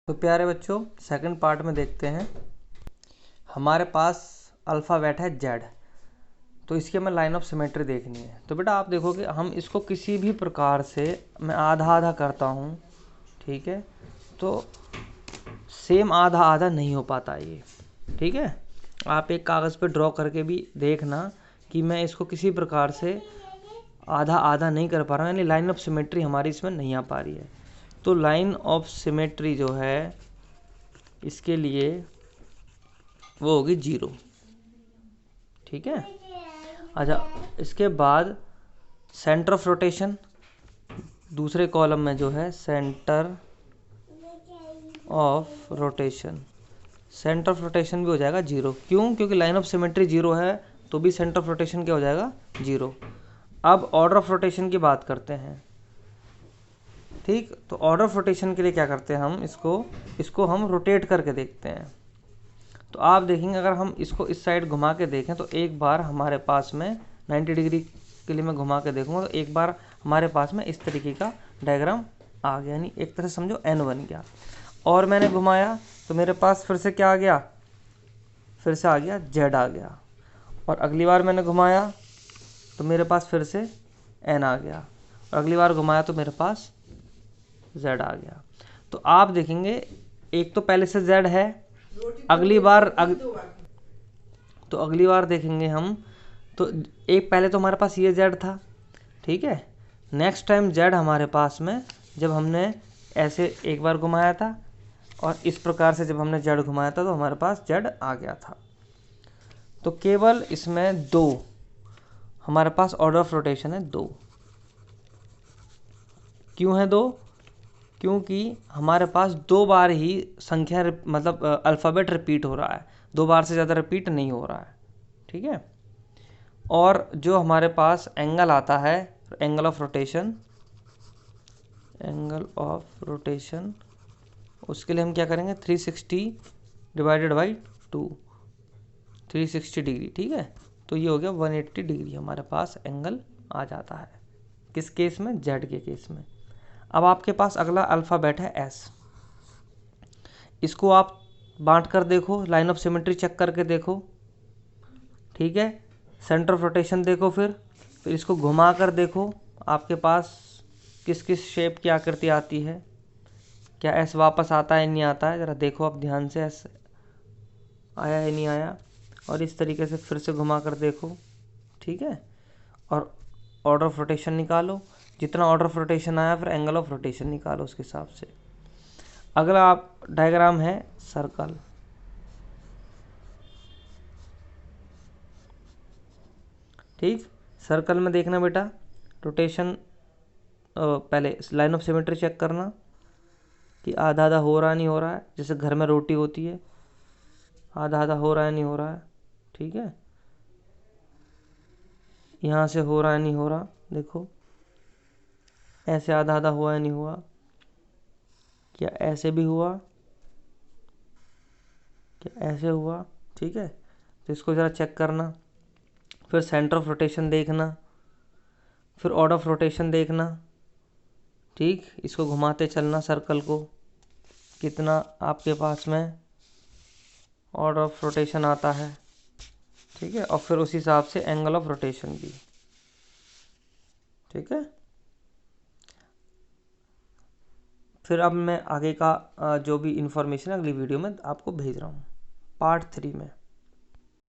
तो प्यारे बच्चों, सेकंड पार्ट में देखते हैं। हमारे पास अल्फ़ाबेट है जेड, तो इसकी हमें लाइन ऑफ सिमेट्री देखनी है। तो बेटा आप देखो कि हम इसको किसी भी प्रकार से, मैं आधा आधा करता हूँ, ठीक है, तो सेम आधा आधा नहीं हो पाता ये, ठीक है। आप एक कागज़ पे ड्रॉ करके भी देखना कि मैं इसको किसी प्रकार से आधा आधा नहीं कर पा रहा हूँ, यानी लाइन ऑफ सिमेट्री हमारी इसमें नहीं आ पा रही है। तो लाइन ऑफ सिमेट्री जो है इसके लिए वो होगी 0, ठीक है। अच्छा, इसके बाद सेंटर ऑफ रोटेशन, दूसरे कॉलम में जो है centre of rotation, centre of rotation भी हो जाएगा 0। क्यों? क्योंकि लाइन ऑफ सिमेट्री 0 है, तो भी सेंटर ऑफ रोटेशन क्या हो जाएगा? 0। अब ऑर्डर ऑफ रोटेशन की बात करते हैं, ठीक। तो ऑर्डर ऑफ रोटेशन के लिए क्या करते हैं हम, इसको हम रोटेट करके देखते हैं। तो आप देखेंगे अगर हम इसको इस साइड घुमा के देखें तो एक बार हमारे पास में 90 डिग्री के लिए मैं घुमा के देखूंगा तो एक बार हमारे पास में इस तरीके का डायग्राम आ गया, यानी एक तरह से समझो n बन गया। और मैंने घुमाया तो मेरे पास फिर से क्या आ गया? फिर से आ गया z आ गया। और अगली बार मैंने घुमाया तो मेरे पास फिर से n आ गया, और अगली बार घुमाया तो मेरे पास z आ गया। तो आप देखेंगे एक तो पहले से z है, अगली बार देखेंगे हम तो एक पहले तो हमारे पास ये z था, ठीक है। नेक्स्ट टाइम z हमारे पास में जब हमने ऐसे एक बार घुमाया था और इस प्रकार से जब हमने z घुमाया था तो हमारे पास z आ गया था। तो केवल इसमें 2 हमारे पास ऑर्डर ऑफ रोटेशन है, 2। क्यों है 2? क्योंकि हमारे पास 2 बार ही संख्या मतलब अल्फ़ाबेट रिपीट हो रहा है, 2 बार से ज़्यादा रिपीट नहीं हो रहा है, ठीक है। और जो हमारे पास एंगल आता है, एंगल ऑफ रोटेशन, उसके लिए हम क्या करेंगे? 360 डिवाइडेड बाई 2, 360 डिग्री, ठीक है। तो ये हो गया 180 डिग्री हमारे पास एंगल आ जाता है। किस केस में? जेड के केस में। अब आपके पास अगला अल्फ़ाबेट है एस। इसको आप बांट कर देखो, लाइन ऑफ सिमेट्री चेक करके देखो, ठीक है। सेंटर ऑफ रोटेशन देखो, फिर इसको घुमा कर देखो आपके पास किस किस शेप की आकृति आती है। क्या एस वापस आता है नहीं आता है? ज़रा देखो आप ध्यान से, एस आया है नहीं आया। और इस तरीके से फिर से घुमा कर देखो, ठीक है। और ऑर्डर ऑफ रोटेशन निकालो, जितना ऑर्डर ऑफ रोटेशन आया फिर एंगल ऑफ रोटेशन निकालो उसके हिसाब से। अगला आप डायग्राम है सर्कल, ठीक। सर्कल में देखना बेटा, रोटेशन पहले लाइन ऑफ सिमेट्री चेक करना कि आधा आधा हो रहा नहीं हो रहा है, जैसे घर में रोटी होती है, आधा आधा हो रहा है नहीं हो रहा है, ठीक है। यहाँ से हो रहा है नहीं हो रहा, देखो ऐसे आधा आधा हुआ है नहीं हुआ, क्या ऐसे भी हुआ, क्या ऐसे हुआ, ठीक है। तो इसको ज़रा चेक करना। फिर सेंटर ऑफ रोटेशन देखना, फिर ऑर्डर ऑफ रोटेशन देखना, ठीक। इसको घुमाते चलना सर्कल को, कितना आपके पास में ऑर्डर ऑफ रोटेशन आता है, ठीक है। और फिर उसी हिसाब से एंगल ऑफ रोटेशन भी, ठीक है। फिर अब मैं आगे का जो भी इंफॉर्मेशन अगली वीडियो में आपको भेज रहा हूँ, पार्ट 3 में।